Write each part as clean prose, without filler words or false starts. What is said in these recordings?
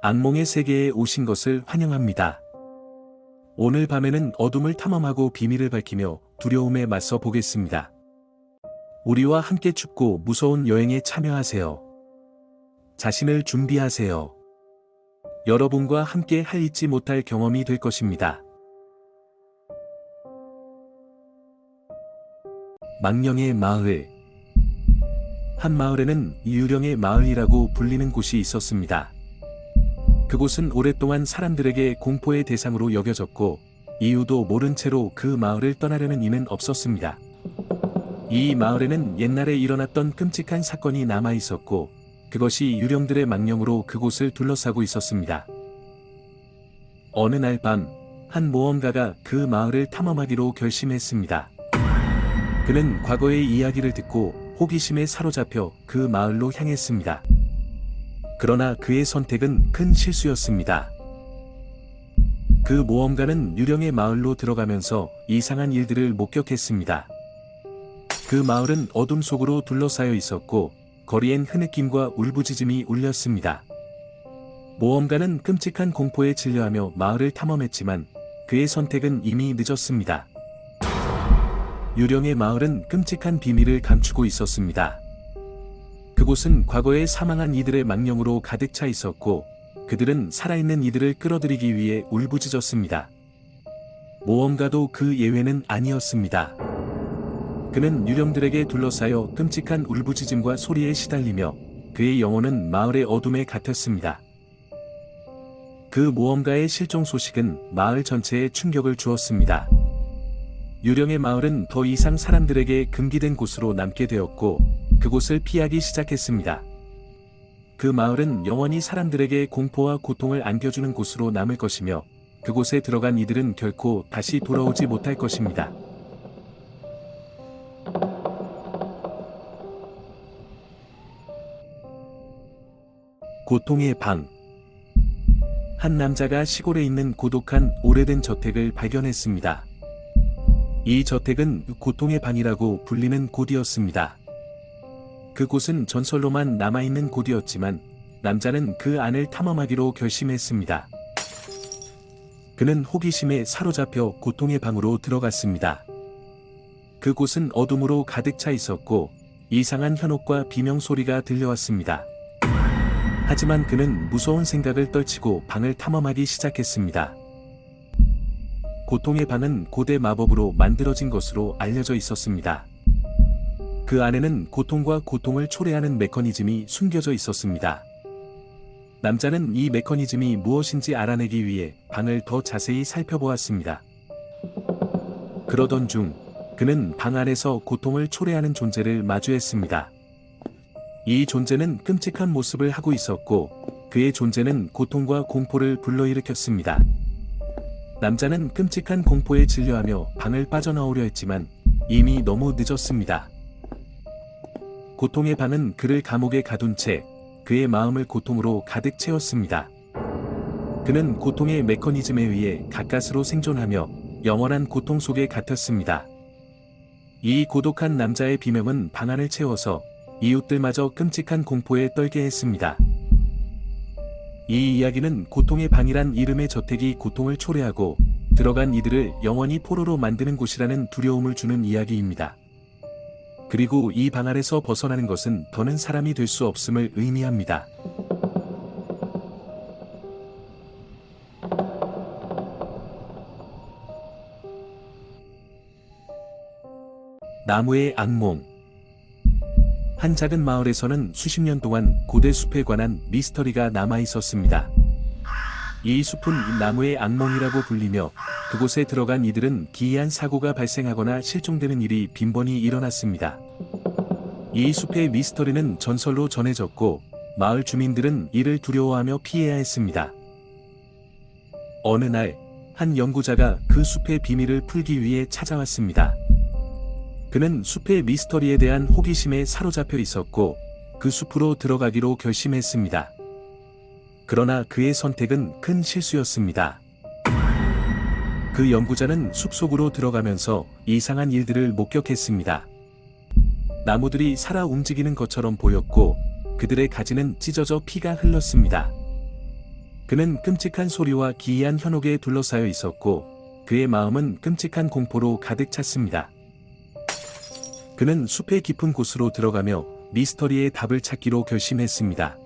악몽의 세계에 오신 것을 환영합니다. 오늘 밤에는 어둠을 탐험하고 비밀을 밝히며 두려움에 맞서 보겠습니다. 우리와 함께 춥고 무서운 여행에 참여하세요. 자신을 준비하세요. 여러분과 함께 잊지 못할 경험이 될 것입니다. 망령의 마을. 한 마을에는 유령의 마을이라고 불리는 곳이 있었습니다. 그곳은 오랫동안 사람들에게 공포의 대상으로 여겨졌고 이유도 모른 채로 그 마을을 떠나려는 이는 없었습니다. 이 마을에는 옛날에 일어났던 끔찍한 사건이 남아 있었고 그것이 유령들의 망령으로 그곳을 둘러싸고 있었습니다. 어느 날 밤, 한 모험가가 그 마을을 탐험하기로 결심했습니다. 그는 과거의 이야기를 듣고 호기심에 사로잡혀 그 마을로 향했습니다. 그러나 그의 선택은 큰 실수였습니다. 그 모험가는 유령의 마을로 들어가면서 이상한 일들을 목격했습니다. 그 마을은 어둠 속으로 둘러싸여 있었고 거리엔 흐느낌과 울부짖음이 울렸습니다. 모험가는 끔찍한 공포에 질려하며 마을을 탐험했지만 그의 선택은 이미 늦었습니다. 유령의 마을은 끔찍한 비밀을 감추고 있었습니다. 그곳은 과거에 사망한 이들의 망령으로 가득 차 있었고 그들은 살아있는 이들을 끌어들이기 위해 울부짖었습니다. 모험가도 그 예외는 아니었습니다. 그는 유령들에게 둘러싸여 끔찍한 울부짖음과 소리에 시달리며 그의 영혼은 마을의 어둠에 갇혔습니다. 그 모험가의 실종 소식은 마을 전체에 충격을 주었습니다. 유령의 마을은 더 이상 사람들에게 금기된 곳으로 남게 되었고 그곳을 피하기 시작했습니다. 그 마을은 영원히 사람들에게 공포와 고통을 안겨주는 곳으로 남을 것이며 그곳에 들어간 이들은 결코 다시 돌아오지 못할 것입니다. 고통의 방. 한 남자가 시골에 있는 고독한 오래된 저택을 발견했습니다. 이 저택은 고통의 방이라고 불리는 곳이었습니다. 그곳은 전설로만 남아있는 곳이었지만 남자는 그 안을 탐험하기로 결심했습니다. 그는 호기심에 사로잡혀 고통의 방으로 들어갔습니다. 그곳은 어둠으로 가득 차 있었고 이상한 현혹과 비명소리가 들려왔습니다. 하지만 그는 무서운 생각을 떨치고 방을 탐험하기 시작했습니다. 고통의 방은 고대 마법으로 만들어진 것으로 알려져 있었습니다. 그 안에는 고통과 고통을 초래하는 메커니즘이 숨겨져 있었습니다. 남자는 이 메커니즘이 무엇인지 알아내기 위해 방을 더 자세히 살펴보았습니다. 그러던 중 그는 방 안에서 고통을 초래하는 존재를 마주했습니다. 이 존재는 끔찍한 모습을 하고 있었고 그의 존재는 고통과 공포를 불러일으켰습니다. 남자는 끔찍한 공포에 질려하며 방을 빠져나오려 했지만 이미 너무 늦었습니다. 고통의 방은 그를 감옥에 가둔 채 그의 마음을 고통으로 가득 채웠습니다. 그는 고통의 메커니즘에 의해 가까스로 생존하며 영원한 고통 속에 갇혔습니다. 이 고독한 남자의 비명은 방 안을 채워서 이웃들마저 끔찍한 공포에 떨게 했습니다. 이 이야기는 고통의 방이란 이름의 저택이 고통을 초래하고 들어간 이들을 영원히 포로로 만드는 곳이라는 두려움을 주는 이야기입니다. 그리고 이 방 안에서 벗어나는 것은 더는 사람이 될 수 없음을 의미합니다. 나무의 악몽. 한 작은 마을에서는 수십 년 동안 고대 숲에 관한 미스터리가 남아 있었습니다. 이 숲은 나무의 악몽이라고 불리며 그곳에 들어간 이들은 기이한 사고가 발생하거나 실종되는 일이 빈번히 일어났습니다. 이 숲의 미스터리는 전설로 전해졌고 마을 주민들은 이를 두려워하며 피해야 했습니다. 어느 날, 한 연구자가 그 숲의 비밀을 풀기 위해 찾아왔습니다. 그는 숲의 미스터리에 대한 호기심에 사로잡혀 있었고 그 숲으로 들어가기로 결심했습니다. 그러나 그의 선택은 큰 실수였습니다. 그 연구자는 숲속으로 들어가면서 이상한 일들을 목격했습니다. 나무들이 살아 움직이는 것처럼 보였고 그들의 가지는 찢어져 피가 흘렀습니다. 그는 끔찍한 소리와 기이한 현혹에 둘러싸여 있었고 그의 마음은 끔찍한 공포로 가득 찼습니다. 그는 숲의 깊은 곳으로 들어가며 미스터리의 답을 찾기로 결심했습니다.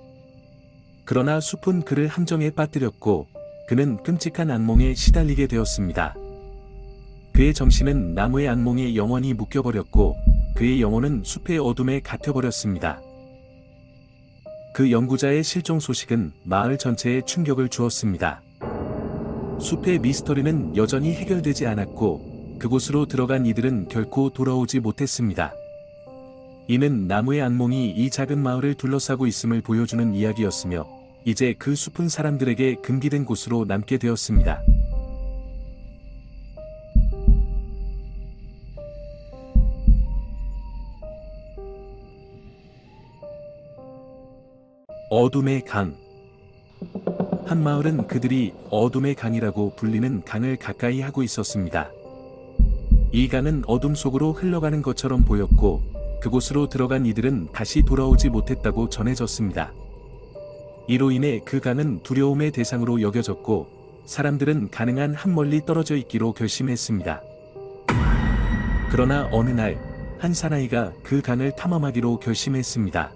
그러나 숲은 그를 함정에 빠뜨렸고 그는 끔찍한 악몽에 시달리게 되었습니다. 그의 정신은 나무의 악몽에 영원히 묶여버렸고 그의 영혼은 숲의 어둠에 갇혀버렸습니다. 그 연구자의 실종 소식은 마을 전체에 충격을 주었습니다. 숲의 미스터리는 여전히 해결되지 않았고 그곳으로 들어간 이들은 결코 돌아오지 못했습니다. 이는 나무의 악몽이 이 작은 마을을 둘러싸고 있음을 보여주는 이야기였으며 이제 그 숲은 사람들에게 금기된 곳으로 남게 되었습니다. 어둠의 강. 한 마을은 그들이 어둠의 강이라고 불리는 강을 가까이 하고 있었습니다. 이 강은 어둠 속으로 흘러가는 것처럼 보였고 그곳으로 들어간 이들은 다시 돌아오지 못했다고 전해졌습니다. 이로 인해 그 강은 두려움의 대상으로 여겨졌고 사람들은 가능한 한 멀리 떨어져 있기로 결심했습니다. 그러나 어느 날 한 사나이가 그 강을 탐험하기로 결심했습니다.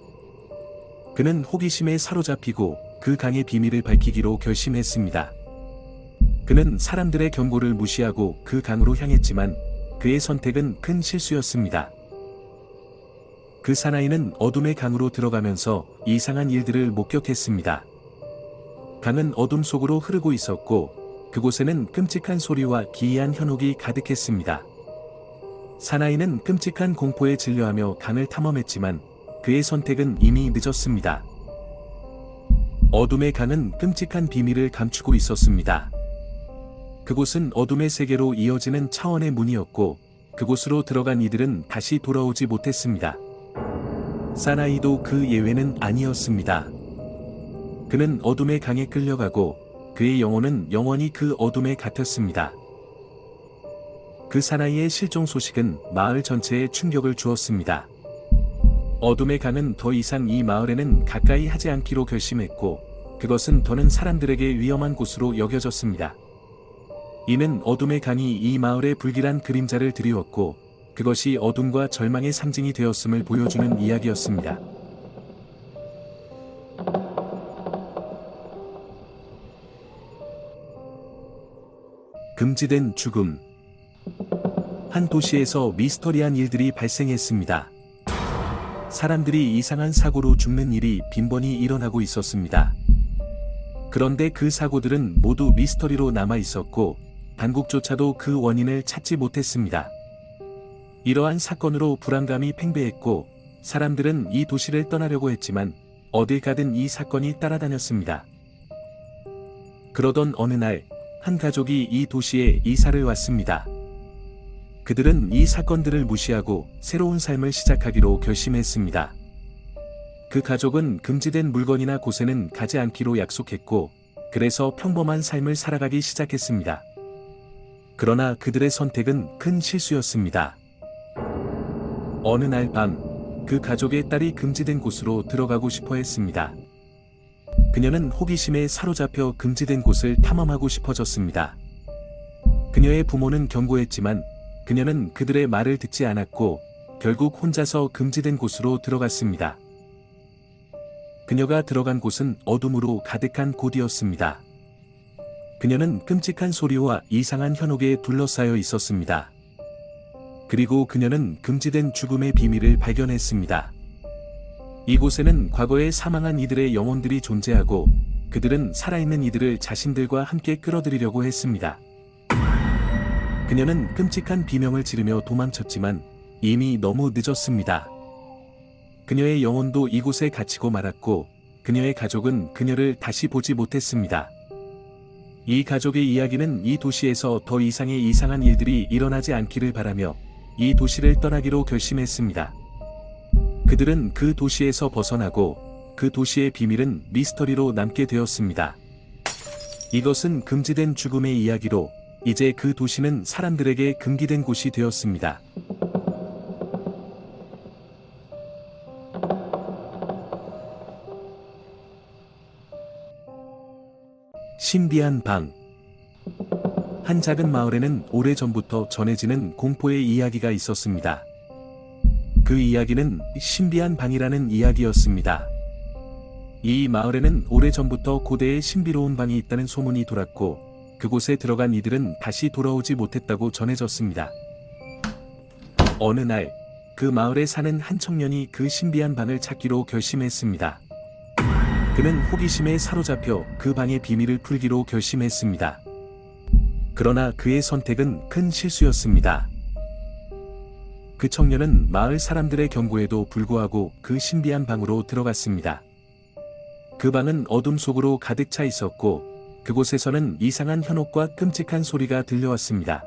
그는 호기심에 사로잡히고 그 강의 비밀을 밝히기로 결심했습니다. 그는 사람들의 경고를 무시하고 그 강으로 향했지만 그의 선택은 큰 실수였습니다. 그 사나이는 어둠의 강으로 들어가면서 이상한 일들을 목격했습니다. 강은 어둠 속으로 흐르고 있었고 그곳에는 끔찍한 소리와 기이한 현혹이 가득했습니다. 사나이는 끔찍한 공포에 질려하며 강을 탐험했지만 그의 선택은 이미 늦었습니다. 어둠의 강은 끔찍한 비밀을 감추고 있었습니다. 그곳은 어둠의 세계로 이어지는 차원의 문이었고 그곳으로 들어간 이들은 다시 돌아오지 못했습니다. 사나이도 그 예외는 아니었습니다. 그는 어둠의 강에 끌려가고 그의 영혼은 영원히 그 어둠에 갇혔습니다. 그 사나이의 실종 소식은 마을 전체에 충격을 주었습니다. 어둠의 강은 더 이상 이 마을에는 가까이 하지 않기로 결심했고 그것은 더는 사람들에게 위험한 곳으로 여겨졌습니다. 이는 어둠의 강이 이 마을에 불길한 그림자를 드리웠고 그것이 어둠과 절망의 상징이 되었음을 보여주는 이야기였습니다. 금지된 죽음. 한 도시에서 미스터리한 일들이 발생했습니다. 사람들이 이상한 사고로 죽는 일이 빈번히 일어나고 있었습니다. 그런데 그 사고들은 모두 미스터리로 남아 있었고 당국조차도 그 원인을 찾지 못했습니다. 이러한 사건으로 불안감이 팽배했고 사람들은 이 도시를 떠나려고 했지만 어딜 가든 이 사건이 따라다녔습니다. 그러던 어느 날 한 가족이 이 도시에 이사를 왔습니다. 그들은 이 사건들을 무시하고 새로운 삶을 시작하기로 결심했습니다. 그 가족은 금지된 물건이나 곳에는 가지 않기로 약속했고 그래서 평범한 삶을 살아가기 시작했습니다. 그러나 그들의 선택은 큰 실수였습니다. 어느 날 밤 그 가족의 딸이 금지된 곳으로 들어가고 싶어 했습니다. 그녀는 호기심에 사로잡혀 금지된 곳을 탐험하고 싶어졌습니다. 그녀의 부모는 경고했지만 그녀는 그들의 말을 듣지 않았고 결국 혼자서 금지된 곳으로 들어갔습니다. 그녀가 들어간 곳은 어둠으로 가득한 곳이었습니다. 그녀는 끔찍한 소리와 이상한 현혹에 둘러싸여 있었습니다. 그리고 그녀는 금지된 죽음의 비밀을 발견했습니다. 이곳에는 과거에 사망한 이들의 영혼들이 존재하고 그들은 살아있는 이들을 자신들과 함께 끌어들이려고 했습니다. 그녀는 끔찍한 비명을 지르며 도망쳤지만 이미 너무 늦었습니다. 그녀의 영혼도 이곳에 갇히고 말았고 그녀의 가족은 그녀를 다시 보지 못했습니다. 이 가족의 이야기는 이 도시에서 더 이상의 이상한 일들이 일어나지 않기를 바라며 이 도시를 떠나기로 결심했습니다. 그들은 그 도시에서 벗어나고 그 도시의 비밀은 미스터리로 남게 되었습니다. 이것은 금지된 죽음의 이야기로 이제 그 도시는 사람들에게 금기된 곳이 되었습니다. 신비한 방. 한 작은 마을에는 오래전부터 전해지는 공포의 이야기가 있었습니다. 그 이야기는 신비한 방이라는 이야기였습니다. 이 마을에는 오래전부터 고대의 신비로운 방이 있다는 소문이 돌았고, 그곳에 들어간 이들은 다시 돌아오지 못했다고 전해졌습니다. 어느 날, 그 마을에 사는 한 청년이 그 신비한 방을 찾기로 결심했습니다. 그는 호기심에 사로잡혀 그 방의 비밀을 풀기로 결심했습니다. 그러나 그의 선택은 큰 실수였습니다. 그 청년은 마을 사람들의 경고에도 불구하고 그 신비한 방으로 들어갔습니다. 그 방은 어둠 속으로 가득 차 있었고, 그곳에서는 이상한 현혹과 끔찍한 소리가 들려왔습니다.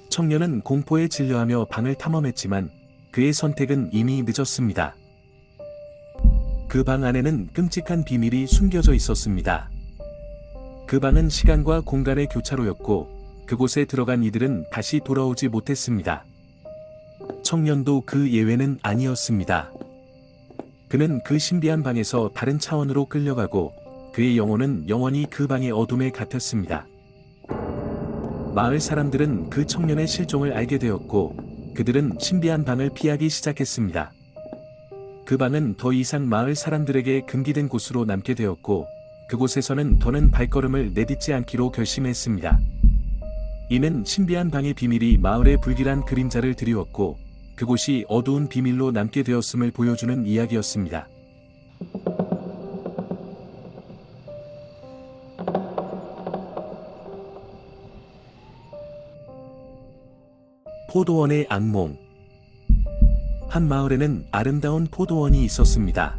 청년은 공포에 질려하며 방을 탐험했지만 그의 선택은 이미 늦었습니다. 그 방 안에는 끔찍한 비밀이 숨겨져 있었습니다. 그 방은 시간과 공간의 교차로였고, 그곳에 들어간 이들은 다시 돌아오지 못했습니다. 청년도 그 예외는 아니었습니다. 그는 그 신비한 방에서 다른 차원으로 끌려가고, 그의 영혼은 영원히 그 방의 어둠에 갇혔습니다. 마을 사람들은 그 청년의 실종을 알게 되었고, 그들은 신비한 방을 피하기 시작했습니다. 그 방은 더 이상 마을 사람들에게 금기된 곳으로 남게 되었고, 그곳에서는 더는 발걸음을 내딛지 않기로 결심했습니다. 이는 신비한 방의 비밀이 마을에 불길한 그림자를 드리웠고, 그곳이 어두운 비밀로 남게 되었음을 보여주는 이야기였습니다. 포도원의 악몽. 한 마을에는 아름다운 포도원이 있었습니다.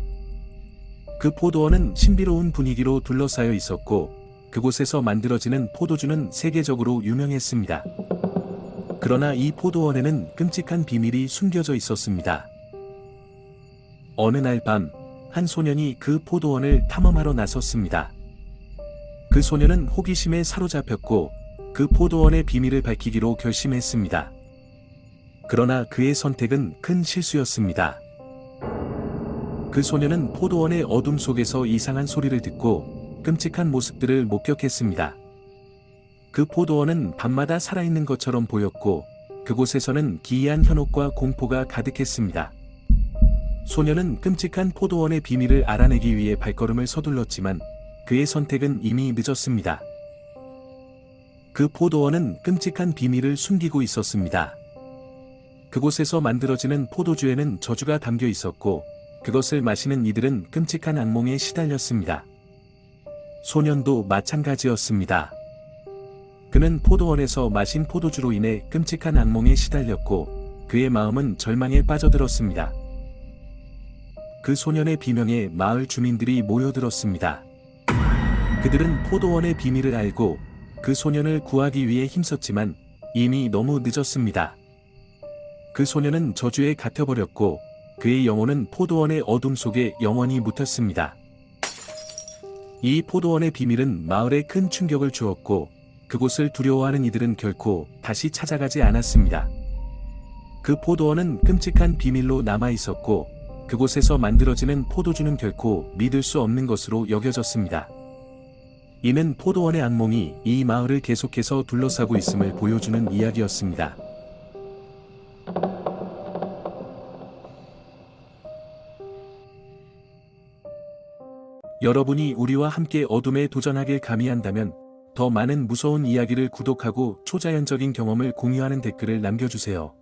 그 포도원은 신비로운 분위기로 둘러싸여 있었고, 그곳에서 만들어지는 포도주는 세계적으로 유명했습니다. 그러나 이 포도원에는 끔찍한 비밀이 숨겨져 있었습니다. 어느 날 밤, 한 소년이 그 포도원을 탐험하러 나섰습니다. 그 소년은 호기심에 사로잡혔고, 그 포도원의 비밀을 밝히기로 결심했습니다. 그러나 그의 선택은 큰 실수였습니다. 그 소년은 포도원의 어둠 속에서 이상한 소리를 듣고 끔찍한 모습들을 목격했습니다. 그 포도원은 밤마다 살아있는 것처럼 보였고, 그곳에서는 기이한 현혹과 공포가 가득했습니다. 소년은 끔찍한 포도원의 비밀을 알아내기 위해 발걸음을 서둘렀지만 그의 선택은 이미 늦었습니다. 그 포도원은 끔찍한 비밀을 숨기고 있었습니다. 그곳에서 만들어지는 포도주에는 저주가 담겨 있었고, 그것을 마시는 이들은 끔찍한 악몽에 시달렸습니다. 소년도 마찬가지였습니다. 그는 포도원에서 마신 포도주로 인해 끔찍한 악몽에 시달렸고, 그의 마음은 절망에 빠져들었습니다. 그 소년의 비명에 마을 주민들이 모여들었습니다. 그들은 포도원의 비밀을 알고 그 소년을 구하기 위해 힘썼지만 이미 너무 늦었습니다. 그 소년은 저주에 갇혀버렸고, 그의 영혼은 포도원의 어둠 속에 영원히 묻혔습니다. 이 포도원의 비밀은 마을에 큰 충격을 주었고, 그곳을 두려워하는 이들은 결코 다시 찾아가지 않았습니다. 그 포도원은 끔찍한 비밀로 남아있었고, 그곳에서 만들어지는 포도주는 결코 믿을 수 없는 것으로 여겨졌습니다. 이는 포도원의 악몽이 이 마을을 계속해서 둘러싸고 있음을 보여주는 이야기였습니다. 여러분이 우리와 함께 어둠에 도전하길 감히한다면 더 많은 무서운 이야기를 구독하고 초자연적인 경험을 공유하는 댓글을 남겨주세요.